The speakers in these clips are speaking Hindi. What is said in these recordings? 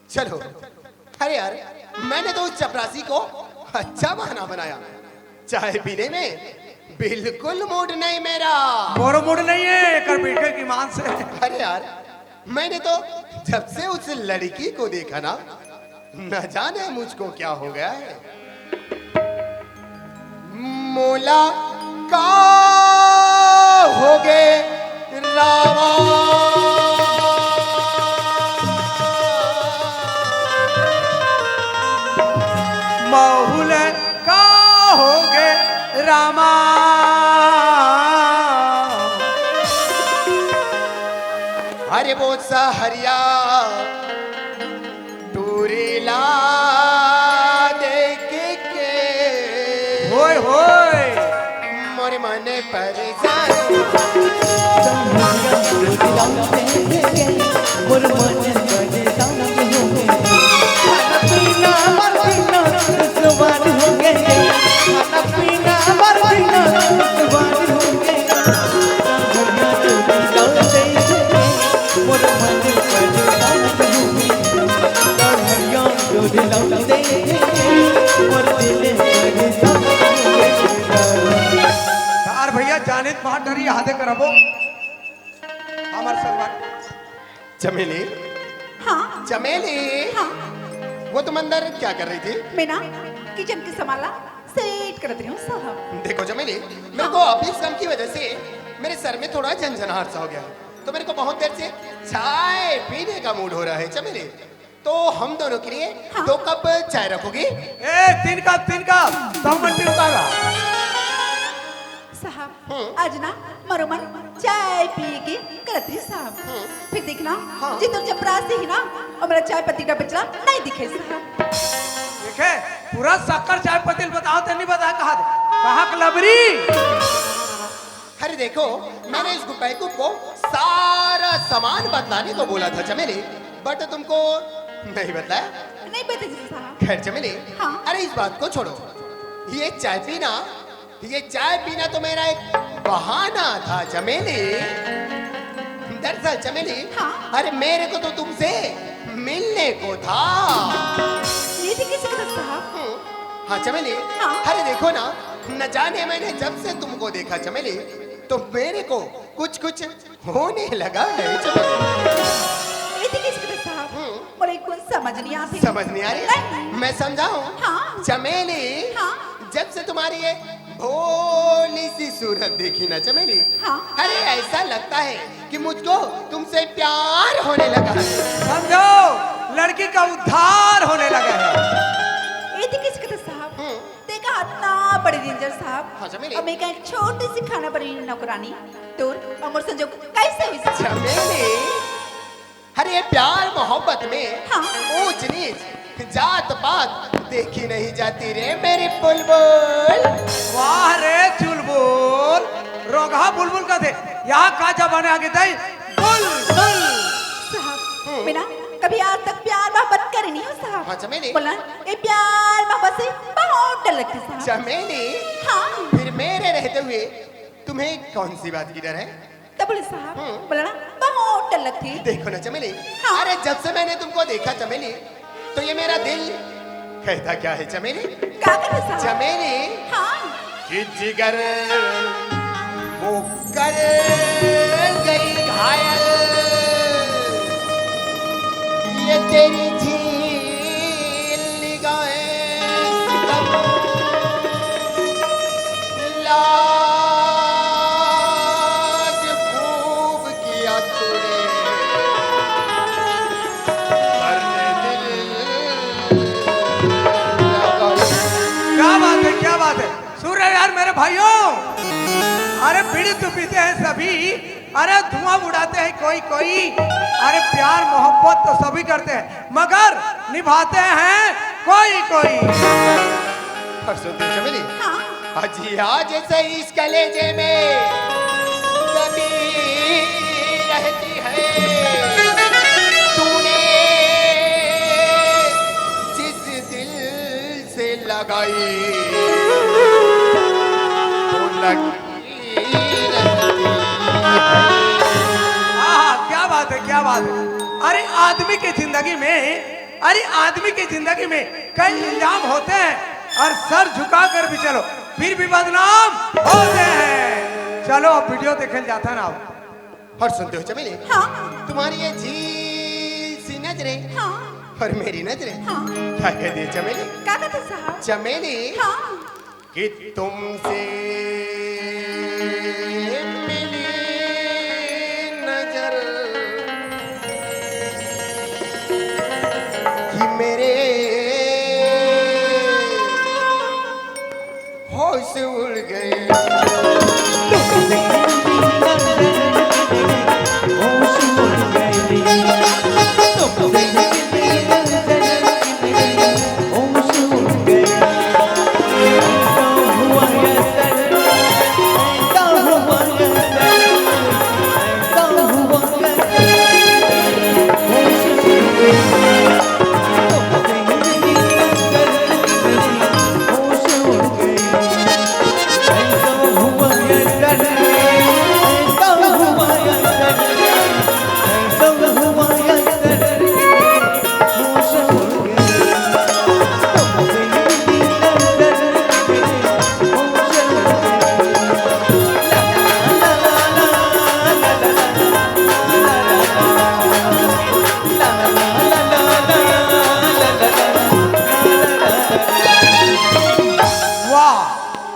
चलो। अरे यार, मैंने तो उस चपरासी को अच्छा बहाना बनाया। चाय पीने में बिल्कुल मूड नहीं मेरा। मोरो मूड नहीं है कर पीटे की मान से। अरे यार, मैंने तो जब से उस लड़की को देखा ना, न जाने मुझको क्या हो गया है। मोला का हो गए रामा। बहुल का हो गए रामा। अरे वो सहरिया टूरीला देख के होय होय मोरे मन परेशान। यार भैया जाने मार डरी हाथे करबो हमार सलवार। चमेली, हाँ चमेली, हाँ वो तुम अंदर क्या कर रही थी? मैं ना किचन की संभाला सेट कर रही हूँ साहब। देखो चमेली, मेरे को ऑफिस काम की वजह से मेरे सर में थोड़ा झंझनाहट सा हो गया, तो मेरे को बहुत देर से चाय पीने का मूड हो रहा है चमेली। तो हम दोनों के लिए हाँ। 2 कप चाय रखोगी? ए 3 कप 100 मिनट रुकागा साहब आज ना मरो मन चाय पी के करती है साहब। फिर देखना हाँ। जितना चपरासी है ना और मेरा चाय पत्ती का बचला नहीं दिखे साहब। देखे पूरा शक्कर चाय पत्ती बताओ तो नहीं बता कहाँ क्लबरी। अरे देखो, मैंने इस बेवकूफ को सारा सामान बदलाने को बोला था चमेली, बट तुमको नहीं बदलाया। नहीं पता जी साहब। खैर चमेली, हाँ। अरे इस बात को छोड़ो। ये चाय पीना तो मेरा एक बहाना था चमेली। दरअसल चमेली, हाँ। अरे मेरे को तो तुमसे मिलने को था। ये थी किसी का साहब। हाँ चमेली, हाँ। अरे देखो ना, न जाने मैंने जब से तुमको देखा चमेली, तो मेरे को कुछ होने लगा है चमेली। ये थी किसी का साहब। और एक कुछ समझ नहीं आती। समझ नहीं आ रही? मैं समझाऊं? हाँ। चमेली, हाँ। जब से तुम्हारी ये भोली सी सूरत देखी ना चमेली, हाँ। अरे ऐसा लगता है कि मुझको तुमसे प्यार होने लगा है। समझो लड़की का उद्धार होने लगा है। ये थी किसी का साहब। देखा इतना बड़े डेंजर साहब। हाँ, चमेली। और मैं का एक छोटी सी खाना बनी नौकरानी तो अमर संजोग कैसे हुई साहब? चमेली, अरे ये प्यार मोहब्बत में हाँ। ऊंच नीच जात पात देखी नहीं जाती रे मेरी बुलबुल। वाह रे चुलबुल रोगा बुलबुल का थे यहाँ का जब बने आगे दई बुलबुल साहब मैं ना कभी आज तक प्यार मोहब्बत करी नहीं हूँ साहब। हाँ चमेली। बोला ये प्यार मोहब्बत से बहुत डर लगती साहब। चमेली, हाँ फिर मेरे रहते हुए तुम्हें कौन सी बात की डर है? तब बोले साहब बोला ना बहुत डर लगती। देखो ना चमेली, हाँ। अरे जब से मैंने तुमको देखा चमेली, तो ये मेरा दिल कहता क्या है चमेली? क्या करते साहब? चमेली, हाँ कि जिगर वो कर गई घायल, ये तेरी झील निगाहें सितम, लाज खूब किया तूने, करने दिल लगा। क्या बात है सुन रहे यार मेरे भाइयों। अरे बीड़ी तो पीते हैं सभी, अरे धुआं उड़ाते हैं कोई, अरे प्यार मोहब्बत तो सभी करते हैं मगर निभाते हैं कोई। और सुनते चमेली, हाँ अजी आज से इस कलेजे में कभी रहती है, तूने जिस दिल से लगाई तो लगी रहती है। क्या बात है। अरे आदमी की जिंदगी में अरे आदमी की जिंदगी में कई इल्जाम होते हैं और सर झुका कर भी चलो फिर भी बदनाम होते हैं। चलो अब वीडियो देखने जाता ना। और सुनते हो चमेली, हाँ तुम्हारी ये झील सी नजरें हाँ और मेरी नजरें हाँ क्या कहती है चमेली? क्या कहते साहब? चमेली हाँ कि तुमसे मिली नजर कि मेरे होश उड़ गए।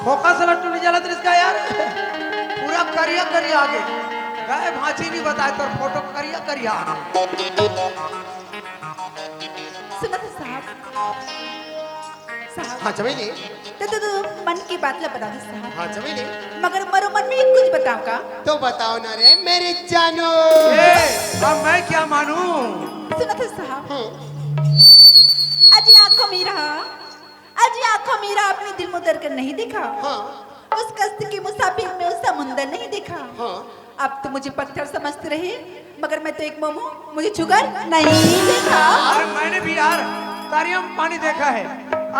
फोकस लट्टू नहीं जला इसका यार, पूरा करिया करिया आगे गए भांची नहीं बताए तो फोटो करिया करिया। सुनो तो साहब हाँ चमेली, तो मन की बात ला बता दो साहब। हाँ चमेली, मगर मरो मन में कुछ बताओ का? तो बताओ ना रे मेरे जानू। अब मैं क्या मानूं? सुनो तो साहब, आज आंखों मेरा अपने दिल मुदर कर नहीं देखा। हाँ उस कश्ती के मुसाफिर में उस समुंदर नहीं देखा। हाँ अब तो मुझे पत्थर समझते रहे, मगर मैं तो एक मोमो, मुझे जुगाड़ नहीं देखा। अरे मैंने भी यार तारियों में पानी देखा है,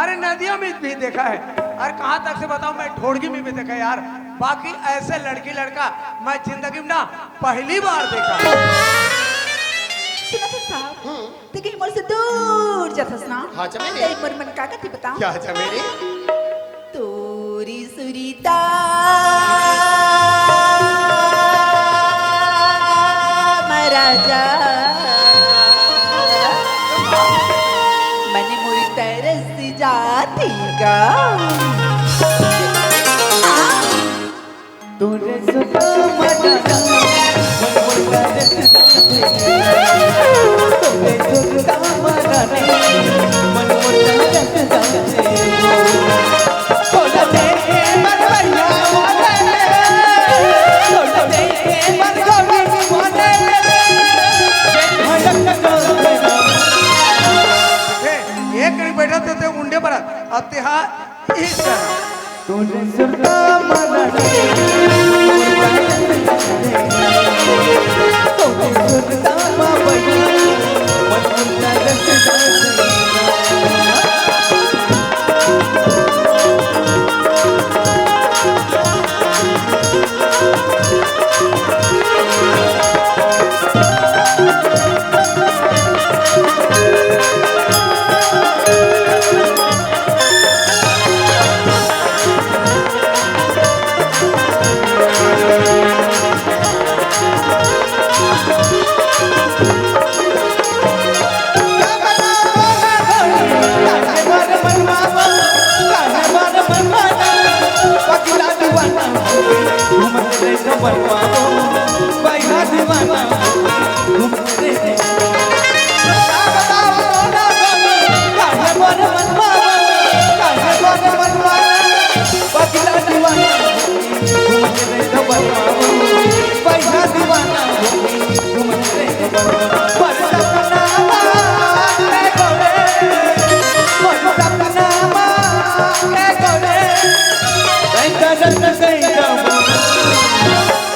अरे नदियों में भी देखा है, अरे कहाँ तक से बताऊं मैं ढोड़गी में भी देखा यार। बाकी ऐसे लड़की लड़का मैं जिंदगी में ना पहली बार देखा। सुनो तो साहब, तो कहीं मोर से दूर जाथस ना। हाँ चमेली। एक मोर मन का कथी बताओ? क्या चमेली? तोरी सुरीता महाराजा मने मोरी तरस जाती का। तोरे सुता मना तोरे सुता मना मन मोटा रस जाते छोड़ दे मन भैया मोरे छोड़ दे मन गोरी मोरे एक नहीं बैठा थे मुंडे पर अब तिहा इस तरह तोरे सुता मना तोरे सुता भैया मन मोटा रस जाते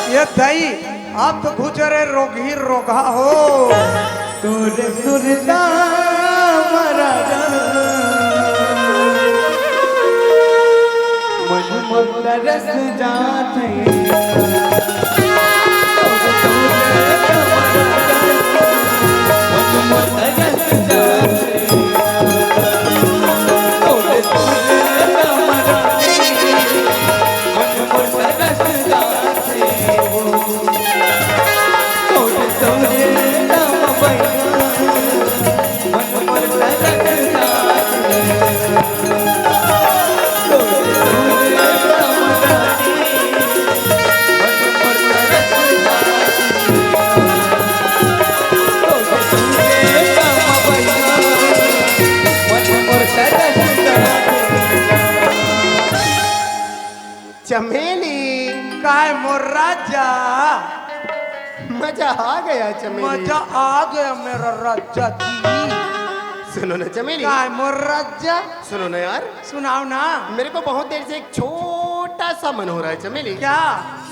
ये दई आप तो गुजरे रोगी रोगा हो। तोरे सुरता महाराजा मन मोटा रस जाते मन मोटा रस जाते चमेली काय मोर राजा, मजा आ गया चमेली। मजा आ गया मेरा राजा जी। सुनो ना चमेली, काय मोर राजा, सुनो ना यार, सुनाओ ना। मेरे को बहुत देर से एक छोटा सा मन हो रहा है चमेली। क्या?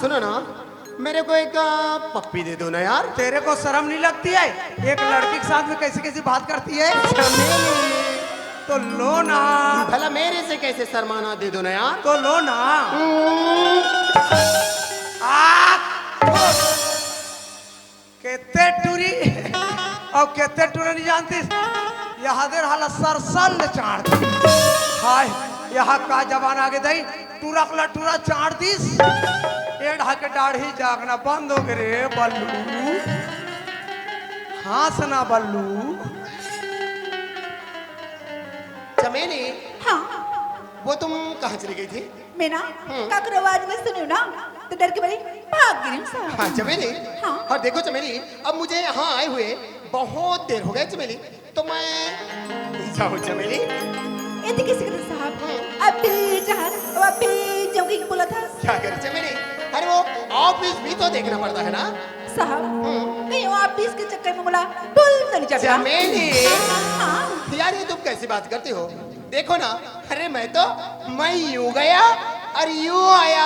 सुनो ना, मेरे को एक पप्पी दे दो ना यार। तेरे को शर्म नहीं लगती है? एक लड़की के साथ में कैसी कैसी बात करती है। चमेली तो लो ना। भला मेरे से कैसे शर्माना, दे दो ना यार। तो लो ना। केते टूरी और केते टूरे नहीं जानती, यहाँ देर हाला सरसल चाड़ती। हाय यहाँ का जबान आगे दई, टूरा कला टूरा चाड़ दीस। ये ढाके दाढ़ी जागना बंद हो गए रे बल्लू। हाँसना बल्लू। चमेली, हाँ वो तुम कहाँ चली गई थी? मैं ना काकर आवाज में सुनी ना तो डर के बड़ी भाग गई हूँ साहब। हाँ चमेली, हाँ। हाँ देखो चमेली, अब मुझे यहाँ आए हुए बहुत देर हो गए चमेली, तो मैं जाऊँ चमेली? ये थी किसी के साहब अभी जहाँ वो अभी जाऊँगी कि बोला था क्या करे चमेली? अरे वो ऑफिस भी तो देखना पड़ता है ना साहब। कहीं वो आप इसके चक्कर में बोला भूल तो नहीं चढ़ा। चमेली, हाँ यार ये तुम कैसी बात करती हो? देखो ना, अरे मैं यूं गया और यूं आया।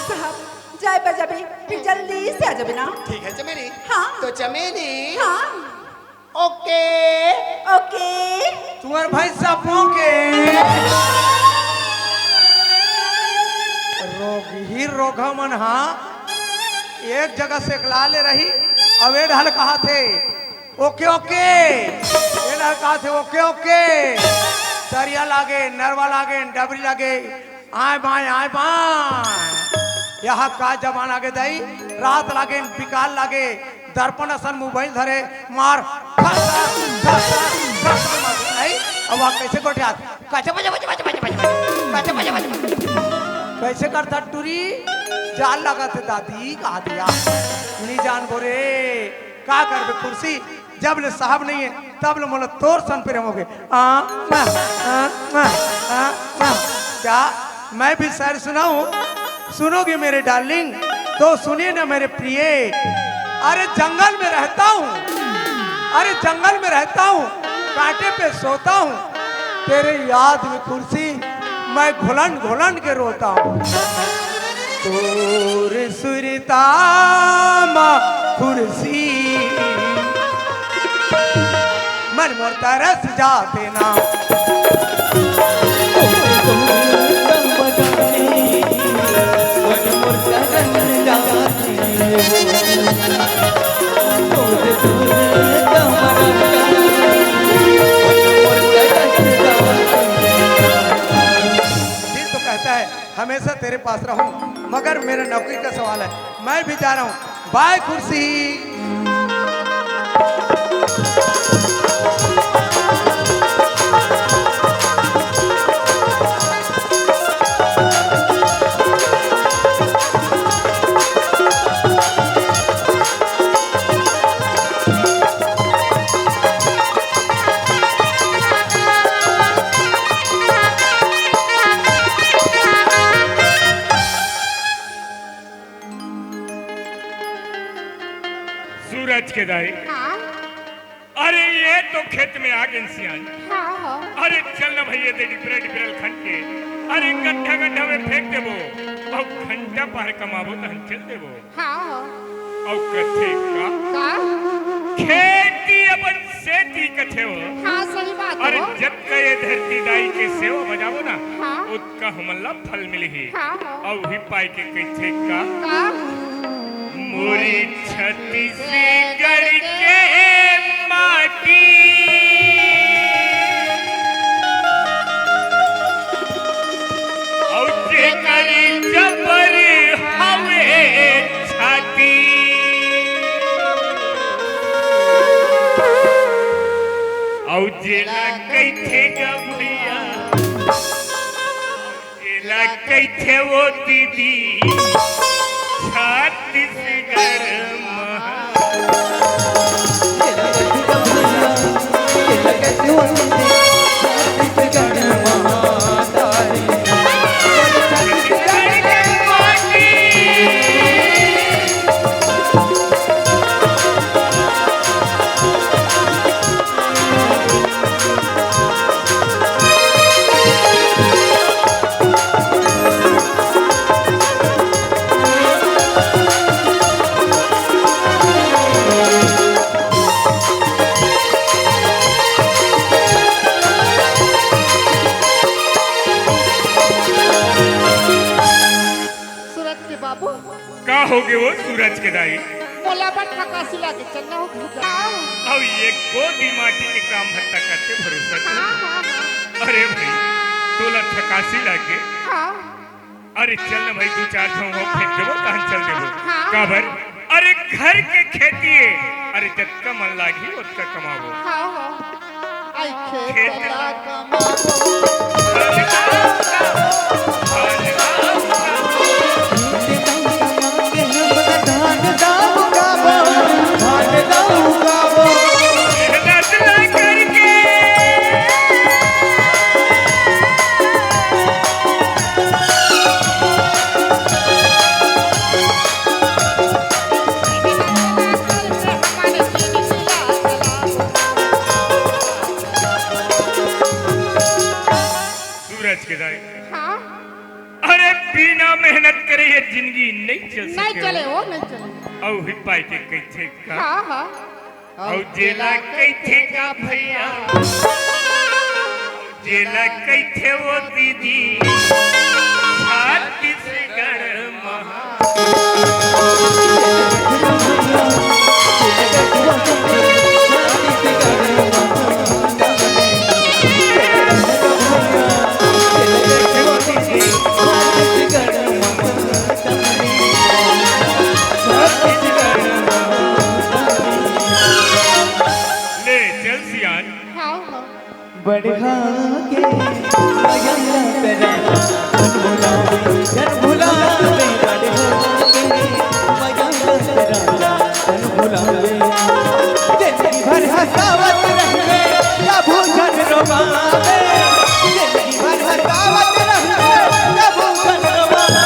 साहब जाए बजा भी फिर जल्दी से आ जाबे ना। ठीक है चमेली। हाँ। तो चमेली, हाँ ओके ओके। तुम्हारे भाई सापों के रोग ही रोगा मन। हाँ एक जगह से एकला ले रही, अब ये ढल कहा थे ओके ओके, ये ढल कहा थे ओके ओके। सरिया लागे, नरवा लागे, डबरी लागे, आए बाएं यहाँ का जबान आगे दई, रात लागे बिकाल लागे, दर्पण असन मोबाइल धरे मार अब वहाँ कैसे गोठे कैसे करता टूरी जाल लगा थे दादी कहा दिया नहीं जान बोरे का कर कुर्सी जब ले साहब नहीं है तब ले मोला तोर सन पे रहोगे। क्या मैं भी शायर सुनाऊं? सुनोगे मेरे डार्लिंग? तो सुनिए ना मेरे प्रिय। अरे जंगल में रहता हूँ, अरे जंगल में रहता हूँ, कांटे पे सोता हूँ, तेरे याद में कुर्सी मैं घुलन घुलन के रोता हूँ। तोर सुरता कुर्सी मन मोर तरस जाते ना। तो कहता है हमेशा तेरे पास रहूं, मगर मेरा नौकरी का सवाल है, मैं भी जा रहा हूं। बाय कुर्सी। सूरज के दाई, हाँ अरे ये तो खेत में आग इंसियान। हाँ हाँ अरे चल ना भैया दे डिफरेंट खंड के, अरे गड्ढा गड्ढा में फेंक देबो और घंटा पार कमाबो तो हम चल देबो। हाँ हाँ और कथे का खेती अपन सेती कथे हो। हाँ सही बात अरे हो। जब का ये धरती दाई के सेवा बजावो ना, हाँ। उसका हमला फल मिली ही। हाँ हाँ और ही पाई के कथे का का मोरी छत्तीसगढ़ के माटी और जेकर जबर हवे छाती और जेला कैथे गा भैया, जेला कैथे वो दीदी छत्तीसगढ़ महातारी हो गए वो सूरज के दाई मोला पर थकासी लागे चलना हो भूखा अब ये गोदी माटी के काम भत्ता करते भरोसा तो। अरे भाई तोला थकासी लागे अरे चल न भाई 2-4 झोंगा फेंक देबो तहन चल देबो काबर अरे घर के खेती है अरे जत्का मन लागी उतना कमाबो आई खेत खेत ला कमाबो धान दाऊ गावो धान दाऊ गावो मेहनत ला करके सूरज के दाई अरे बिना मेहनत करे ये जिंदगी नहीं चल सके नहीं चले वो नहीं चले औ हिपाई के कैथे का हाँ औ जेला कैथे का भैया जेला कैथे वो दीदी छत्तीसगढ़ महा ले चल सियान बढ़ा के मगन तेरा जन भुलावे बढ़ा के मगन तेरा जन भुलावे जिंदगी भर हंसावत रहवे या भूखन रोवावे जिंदगी भर हंसावत रहवे या भूखन रोवावे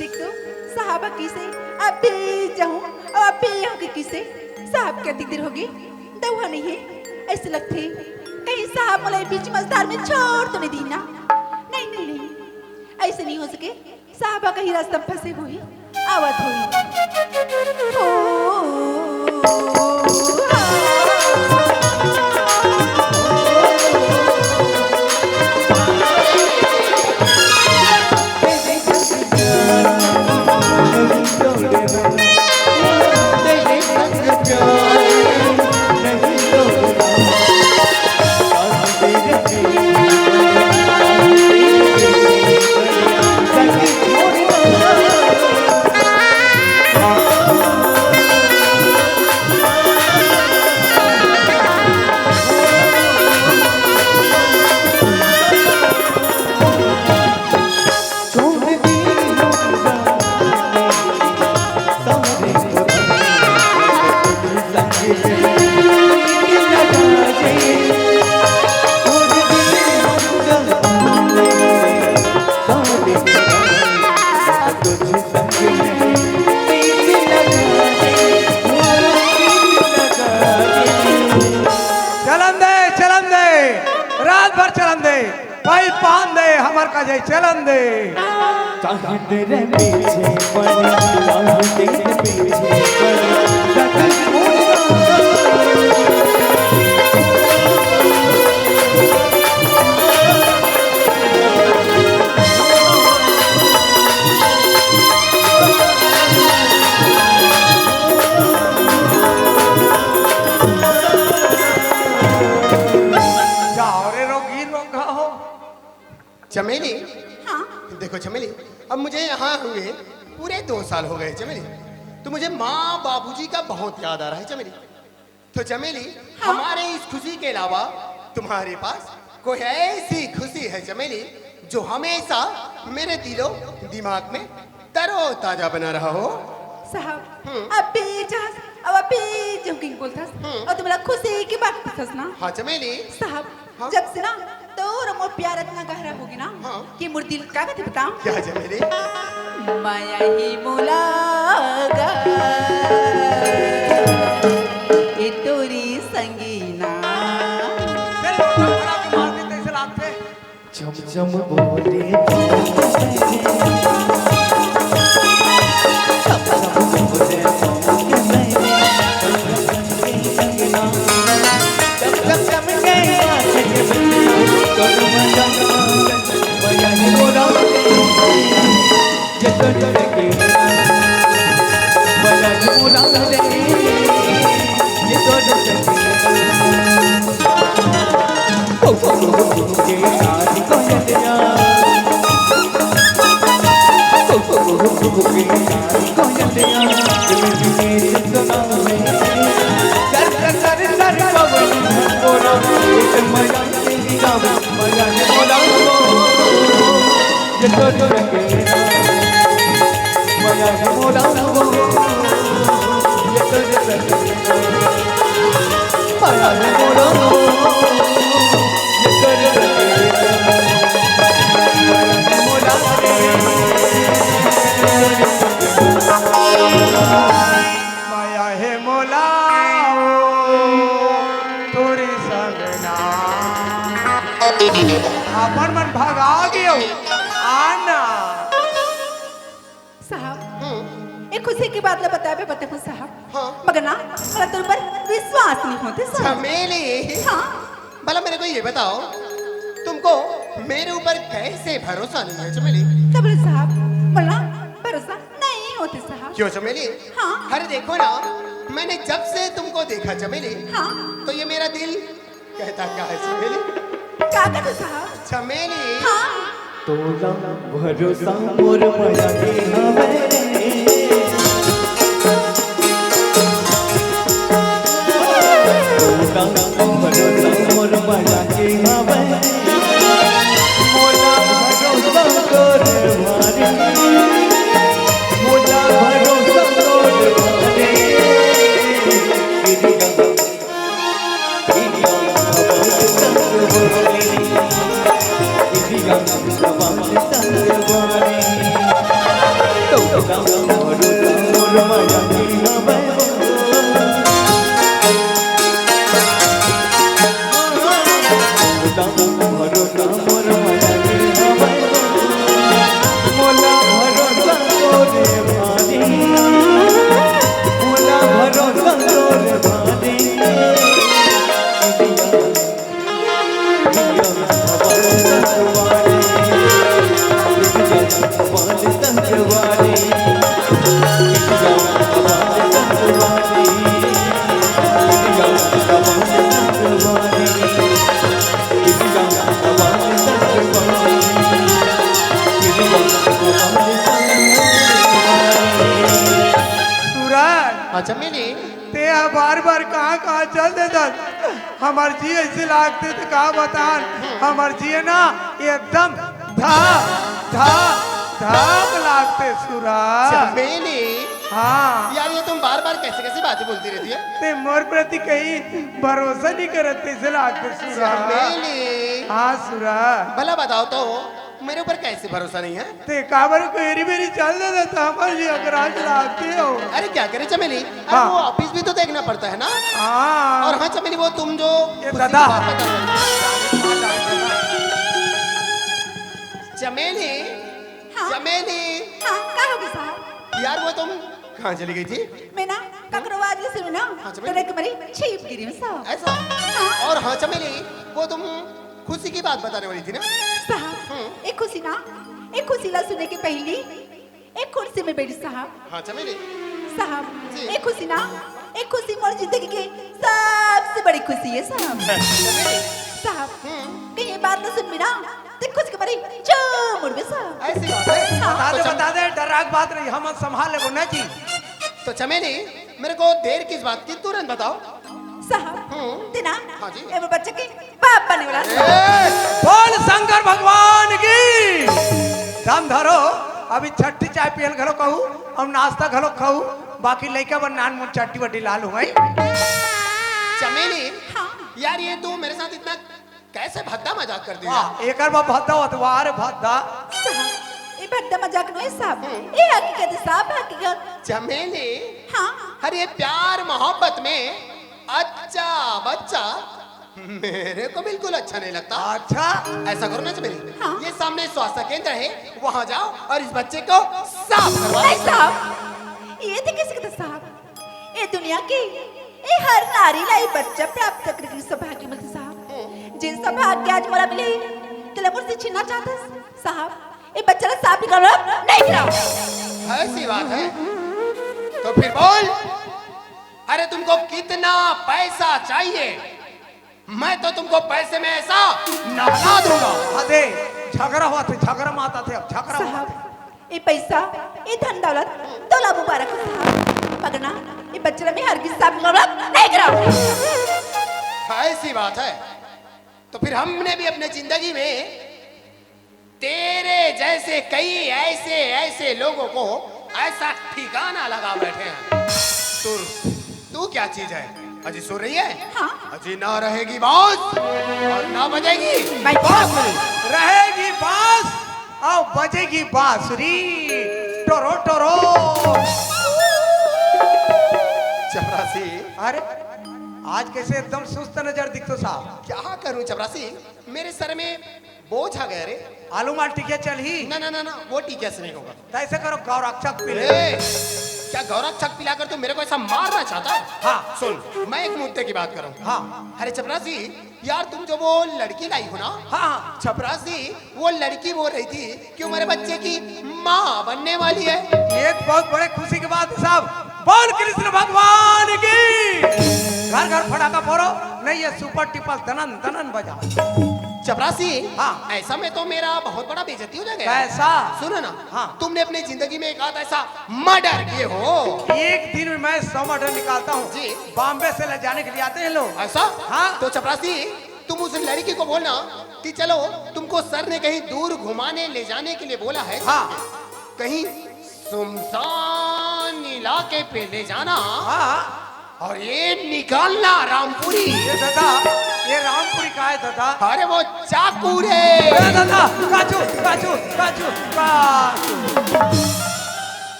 देख तो साहबा किसे अभी जाऊं और अभी यहाँ के किसे साहब क्या दिक्कत होगी दवा नहीं है ऐसे लगते कहीं साहब मुझे बीच मजदार में छोड़ तो नहीं दी ना नहीं नहीं नहीं ऐसे नहीं हो सके साहबा कहीं रास्ता फंसे हुई आवत हुई रात भर चलन दे पहल पान दे हमर का जय चलन दे चाहे तेरे पीछे पड़े चाहे तेरे पीछे पड़े सकल जाओ रे रोगी रोगा हो चमेली हाँ देखो चमेली अब मुझे यहाँ हुए पूरे 2 साल हो गए चमेली तो मुझे माँ बाबूजी का बहुत याद आ रहा है चमेली तो चमेली हाँ? हमारे इस खुशी के अलावा तुम्हारे पास कोई ऐसी खुशी है चमेली जो हमेशा मेरे दिलो दिमाग में तरोताजा बना रहा हो साहब अबे जहाज अब अबे जंकिंग बोलता और तुम्हारा खुशी की बात पूछस ना हाँ चमेली साहब हाँ? जब से ना तो रमो प्यार इतना गहरा होगी ना हाँ? कि मुर्दी का कहते बताऊं क्या चमेली माया ही मुलागा ये तोरी संगीना चल खड़ा के मार देते ऐसे लागते चम चम बोले चम चम बोले मोरा रे ये तो ओ के नारी को यदिया ओ के नारी को यदिया मेरी सुना में कर पवन मोरा एक मजा तेरी गाव मजा है मोरा ये तो के मजा है मोरा ये तो मजा है मोरा माया है मोला तोरी संगना अपन मन भगा गयो आना साहब एक खुशी की बात ला बताए बताए साहब हाँ। मगर ना मेरा तुम पर विश्वास नहीं होते साहब चमेली हाँ भला मेरे को ये बताओ तुमको मेरे ऊपर कैसे भरोसा नहीं है चमेली? कबल साहब बोला भरोसा नहीं होते साहब क्यों चमेली? हाँ। अरे देखो ना मैंने जब से तुमको देखा चमेली हाँ तो ये मेरा दिल कहता क्या है चमेली? क्या कहते साहब चमेली हाँ तोला भरोसा मोर माया के हवे तोला भरोसा मोर माया के हवे मोला भरोसा तोर मारे मोला भरोसा तोर मारे हाँ चमेली ते बार बार कहाँ चल देता हमार जी ऐसे लागते तो कहा बतान हमार जी है ना एकदम धा धा धाक लागते सूरज चमेली हाँ यार ये तुम बार बार कैसे कैसे बातें बोलती रहती है? ते मोर प्रति कहीं भरोसा नहीं करते ऐसे लागते सूरज चमेली हाँ सूरज भला बताओ तो मेरे ऊपर कैसे भरोसा नहीं है? ते काबर को एरी मेरी चल देता था हमार जी अगर आज लागते हो अरे क्या करे चमेली? अरे हाँ। वो ऑफिस भी तो देखना पड़ता है ना। हाँ और हाँ चमेली वो तुम जो ये खुशी दादा। की बात बता रहे हो। चमेली हाँ। चमेली हाँ क्या होगी साहब यार वो तुम कहाँ चली गई थी? मैं ना ककरो आवाज ले सुनी ना हाँ, चमेली। तेरे कमरी छिप गिरी हूँ साहब ऐसा हाँ। और हाँ चमेली वो तुम खुशी की बात बताने वाली थी ना? साहब एक खुशी ला सुनने के पहले एक कुर्सी में बैठी साहब हाँ चमेली साहब जी। एक खुशी मोर जिंदगी की सबसे बड़ी खुशी है साहब साहब कहीं ये बात ना सुन ना तो खुश के बारे मुड़ में साहब ऐसी बात है। हाँ। बता दे डराक बात रही हम संभाल ले ना जी तो चमेली मेरे को देर किस बात की तुरंत बताओ। साहब तेना हाँ जी। ये बच्चे के बाप बनने वाला बोल शंकर भगवान की दम धरो अभी छठी चाय पियल घरो कहू हम नाश्ता घरो खाऊ बाकी लइका बन नान मुन चट्टी वट्टी लाल हो गई चमेली हाँ। यार ये तू मेरे साथ इतना कैसे भद्दा मजाक कर दिया? एक बार भद्दा अतवार भद्दा साहब ये भद्दा मजाक नहीं साहब ये हकीकत है साहब हकीकत चमेली हाँ अरे ये प्यार मोहब्बत में अच्छा बच्चा मेरे को बिल्कुल अच्छा नहीं लगता। अच्छा ऐसा करो ना चमेली हाँ। ये सामने स्वास्थ्य केंद्र है वहां जाओ और इस बच्चे को साफ करवा नहीं दो। साहब ये थे किसी का साहब ये दुनिया की ये हर नारी लाई बच्चा प्राप्त करने की सौभाग्य मिलती साहब जिन सौभाग्य आज मोला मिले तेरे मुझसे छीनना चाहते साहब ये बच्चा साफ निकालो नहीं गिराओ ऐसी बात है तो फिर बोल अरे तुमको कितना पैसा चाहिए? मैं तो तुमको पैसे में ऐसा नहला दूंगा। अरे झगड़ा हुआ थे, झगड़ा माता थे, अब झगड़ा हुआ थे। साहब ये पैसा ये धन दौलत दौला मुबारक हो साहब, मगर ना ये बच्चा में हरगिज साहब गलत नहीं कराओ। ऐसी बात है तो फिर हमने भी अपने जिंदगी में तेरे जैसे कई ऐसे ऐसे लोगों को ऐसा ठिकाना लगा बैठे हैं। तू क्या चीज है? अजी सो रही है? हाँ। अजी ना रहेगी बांस और ना बजेगी मैं बांसुरी। रहेगी बांस और बजेगी बांसुरी। Toro Toro. चपरासी, अरे आज कैसे एकदम सुस्त नजर दिखतो साहब? क्या करूं चपरासी, मेरे सर में बोझ आ गया रे। आलू मार टिके चल ही। ना ना ना ना, वो टीके से नहीं होगा। तो ऐसे करो गौरक्षक पी ले। ए, क्या गौरक्षक पिलाकर तू मेरे को ऐसा मारना चाहता है? हाँ। सुन, मैं एक मुद्दे की बात करूं। हाँ अरे चपरासी यार, तुम जो वो लड़की लाई हो ना, हाँ चपरासी वो लड़की बोल रही थी कि वो मेरे बच्चे की माँ बनने वाली है। ये तो बहुत बड़े खुशी की बात है साहब। बोल कृष्ण भगवान की। घर घर फटाका फोड़ो, नहीं ये सुपर टिपल तनन तनन बजा। चपरासी, हाँ। ऐसा में तो मेरा बहुत बड़ा बेइज्जती हो जाएगा। कैसा? सुनो ना, हाँ। तुमने अपनी जिंदगी में एक आध ऐसा मर्डर किए हो। एक दिन में मैं 100 मर्डर निकालता हूँ जी। बॉम्बे से ले जाने के लिए आते हैं लोग। ऐसा? हाँ। तो चपरासी, तुम उस लड़की को बोलना कि चलो तुमको सर ने कहीं दूर घुमाने ले जाने के लिए बोला है। हाँ। कहीं सुनसान इलाके पे ले जाना हाँ और ये निकालना रामपुरी। ये दादा, ये रामपुरी का है दादा। अरे वो चाकू रे। ए दादा, काचू काचू काचू काचू।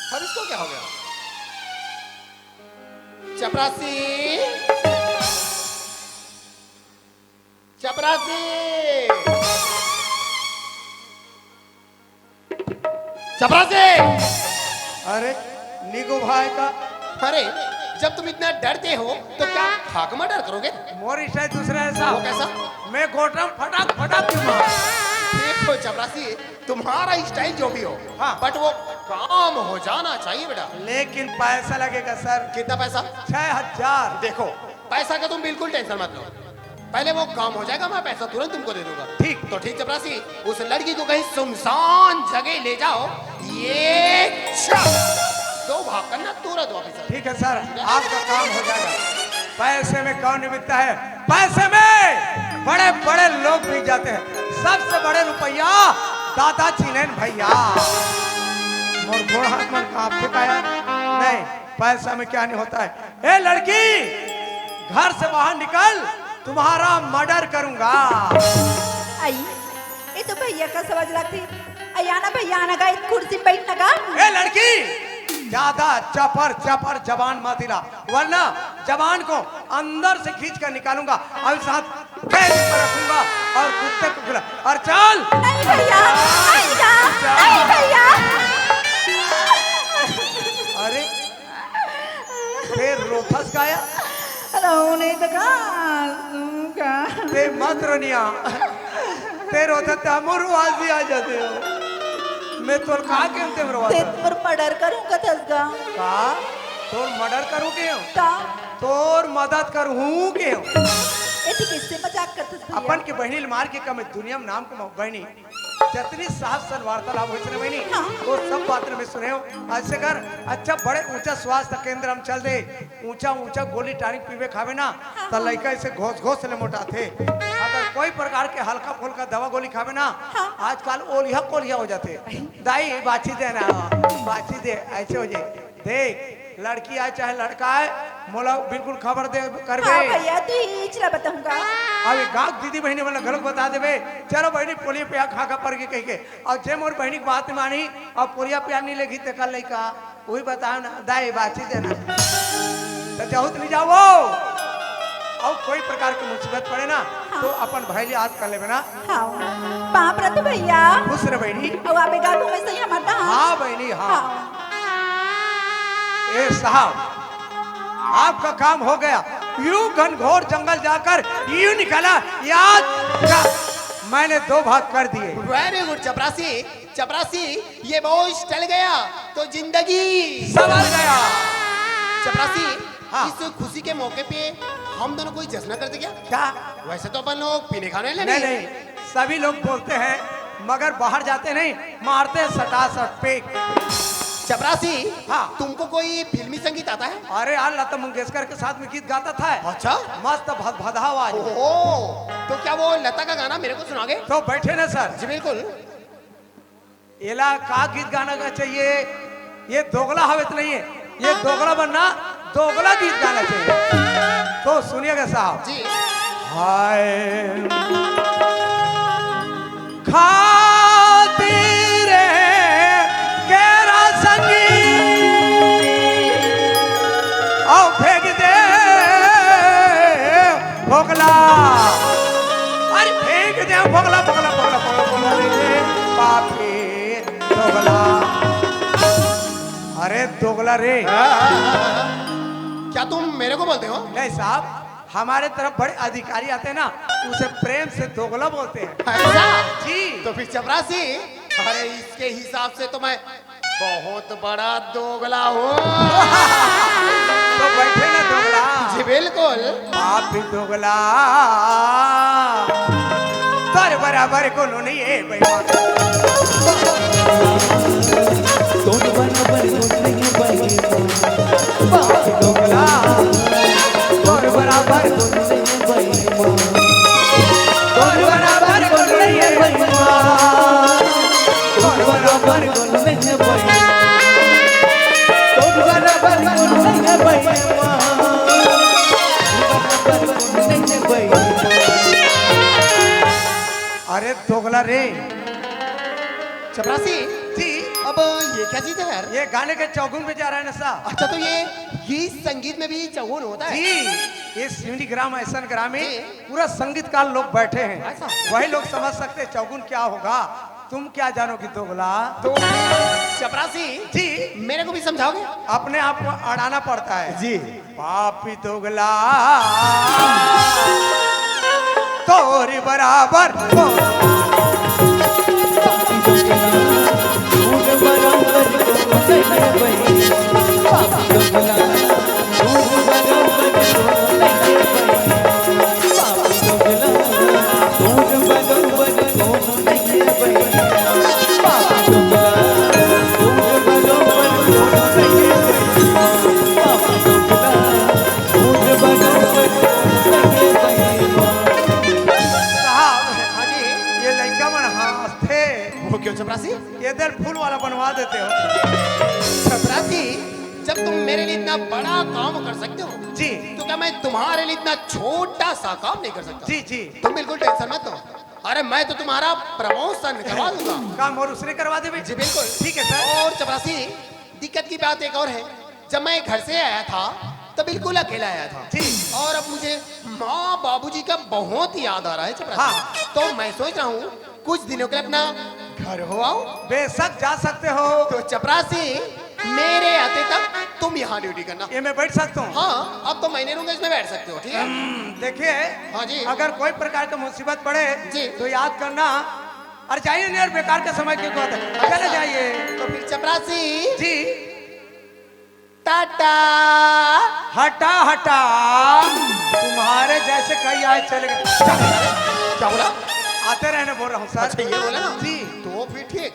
और इसको क्या हो गया? चपरासी, चपरासी, चपरासी। अरे निगो भाई का अरे जब तुम इतना डरते हो तो क्या खाक मर्डर करोगे? मोरी शायद दूसरा ऐसा। वो कैसा? मैं घोटम फटाक फटाक क्यों मार। देखो चपरासी, तुम्हारा स्टाइल जो भी हो, हाँ। बट वो काम हो जाना चाहिए बेटा। लेकिन पैसा लगेगा सर। कितना पैसा? 6000। देखो, पैसा का तुम बिल्कुल टेंशन मत लो, पहले वो काम हो जाएगा, मैं पैसा तुरंत तुमको दे दूंगा। ठीक। तो ठीक चपरासी, उस लड़की को कहीं सुनसान जगह ले जाओ। ये दो भाग करना, तुरंत वापस आ। ठीक है सर, आपका काम हो जाएगा। पैसे में कौन निमित्ता है? पैसे में बड़े बड़े लोग भी जाते हैं। सबसे बड़े रुपया दादा चिन्हन भैया। मोर घोड़ हाथ मन का फेंकाया नहीं। पैसा में क्या नहीं होता है। ए लड़की, घर से बाहर निकल, तुम्हारा मर्डर करूंगा। आई ये तो भैया का समझ लगती। अयाना भैया आना गा कुर्सी पे बैठना गा। ए लड़की, ज्यादा चपर चपर जबान मत हिला, वरना जबान को अंदर से खींच कर निकालूंगा और साथ पेट पर रखूंगा और कुत्ते को खिला। और चल। नहीं भैया, नहीं गा, नहीं भैया। अरे फिर रोथस गाया। रोने लगा का। ते मत रोनिया, ते रोथस हमरो आजी आ जाते हो। मैं तोर का कहते मरवा ते पर मर्डर करूंगा तसगा। का तोर मर्डर करूं के हो? का तोर मदद करूं के हो? ऐसे किससे मजाक करते भैया? अपन के बहनी मार के कम दुनिया में नाम को बहनी जतनी साहब सर वार्तालाप हो सने बहनी हाँ। वो सब बात में सुने हो। ऐसे कर, अच्छा बड़े ऊंचा स्वास्थ्य केंद्र हम चल दे, ऊंचा ऊंचा गोली टानिक पीवे खावे ना तो लड़का ऐसे घोस घोस ले मोटा थे। अगर कोई प्रकार के हल्का फुल्का दवा गोली खावे ना, आजकल ओलिया कोलिया हो जाते। दाई बाची दे ना, बाची दे, ऐसे हो जाए। देख, लड़की आए चाहे लड़का आए, मोला बिल्कुल खबर दे करबे। हाँ भैया, तू ही चला बताऊंगा। अभी गाँव दीदी बहनी वाला गलत बता देवे। चलो बहनी पोलिया पिया खा खा पर के कह के, और जे मोर बहनी की बात मानी और पोलिया पिया नहीं लेगी तो कल नहीं का वही बताओ ना। दाई बाची देना तो जहुत नहीं जाओ। और कोई प्रकार की मुसीबत पड़े ना तो अपन भाई याद कर लेवे ना। हाँ पाप रत भैया। खुश रह बहनी। अब आप गालू में सही हमारा। हाँ बहनी हाँ। ए साहब, आपका काम हो गया। यूं घनघोर जंगल जाकर यूं निकाला, याद का मैंने 2 भाग कर दिए। वेरी गुड चपरासी। चपरासी, ये बोझ टल गया तो जिंदगी संभल गया। चपरासी, हाँ। इस खुशी के मौके पे हम दोनों कोई जश्न करते क्या? क्या? वैसे तो अपन लोग पीने खाने ले नहीं नहीं, सभी लोग बोलते हैं मगर बाहर जाते नहीं, मारते हैं सटासट पे। चपरासी, हाँ। तुमको कोई फिल्मी संगीत आता है? अरे यार लता मंगेशकर के साथ में गीत गाता था। अच्छा, मस्त भदा आवाज। ओहो, तो क्या वो लता का गाना मेरे को सुनाओगे? तो बैठे ना सर। जी बिल्कुल। एला का गीत गाना का चाहिए, ये दोगला हवेत नहीं है, ये दोगला बनना, दोगला गीत गाना चाहिए। तो सुनिएगा साहब जी। हाय खातिर केरा संगी आओ फेंक दे भोगला, अरे फेंक दे भोगला भोगला भोगला भोगला भोगला रे पापी दोगला। अरे दोगला रे। क्या तुम मेरे को बोलते हो? नहीं साहब, हमारे तरफ बड़े अधिकारी आते हैं ना, उसे प्रेम से दोगला बोलते हैं। ऐसा? जी। तो फिर चपरासी, अरे इसके हिसाब से तो मैं बहुत बड़ा दोगला हूँ। तो बैठे ना दोगला। जी बिल्कुल। आप भी दोगला, तर बराबर को नहीं है बेईमान। दोन बराबर दोन नहीं बेईमान, दोगला दोन बराबर दोन नहीं बेईमान, दोन बराबर को नहीं है बेईमान, दोन बराबर दोन नहीं बेईमान, दोन बराबर दोन नहीं बेईमान, बराबर दोन नहीं बेईमान। अरे दोगला रे। चपरासी जी। अब ये क्या चीज है यार? ये गाने के चौगुन पे जा रहा है ना साहब। अच्छा, तो ये संगीत में भी चौगुन होता है? जी, ये सिवनी ग्राम ऐसन ग्राम में जी। पूरा संगीतकार लोग बैठे हैं, ऐसा? वही लोग समझ सकते हैं चौगुन क्या होगा। तुम क्या जानोगी दोगला? तो चपरासी जी। मेरे को भी समझाओगे? अपने आप को अड़ाना पड़ता है। जी। पापी दोगला तोरी बराबर हाँ जी। ये लड़का मन हंसते, वो क्यों चपरासी? ये दिल फूल वाला बनवा देते हो। चपरासी, जब तुम मेरे लिए इतना बड़ा काम कर सकते हो, जी तो क्या मैं तुम्हारे लिए इतना छोटा सा काम नहीं कर सकता? जी जी। तुम बिल्कुल टेंशन मत लो। अरे मैं तो तुम्हारा प्रमोशन करवा दूंगा। काम और उसने करवा दे जी बिल्कुल। ठीक है सर। और चपरासी, दिक्कत की बात एक और है। जब मैं घर से आया था तो बिल्कुल अकेला आया था जी। और अब मुझे माँ बाबूजी का बहुत याद आ रहा है चपरासी। हाँ। तो मैं सोच रहा हूँ कुछ दिनों के लिए अपना घर हो आओ। बेशक जा सकते हो। तो चपरासी, मेरे आते तक तुम यहाँ ड्यूटी करना। ये मैं बैठ सकता हूँ? हाँ, अब तो महीने रूंगा इसमें बैठ सकते हो, ठीक है? देखिए, हाँ जी। अगर कोई प्रकार की मुसीबत पड़े जी। तो याद करना। और जाइए नहीं यार, बेकार का समय क्यों कहते हैं? चले जाइए। तो फिर चपरासी जी। टाटा। हटा हटा, तुम्हारे जैसे कई आए चले गए। क्या बोला? आते रहने बोल रहा हूँ सर। अच्छा, ये बोला ना? जी। तो फिर ठीक।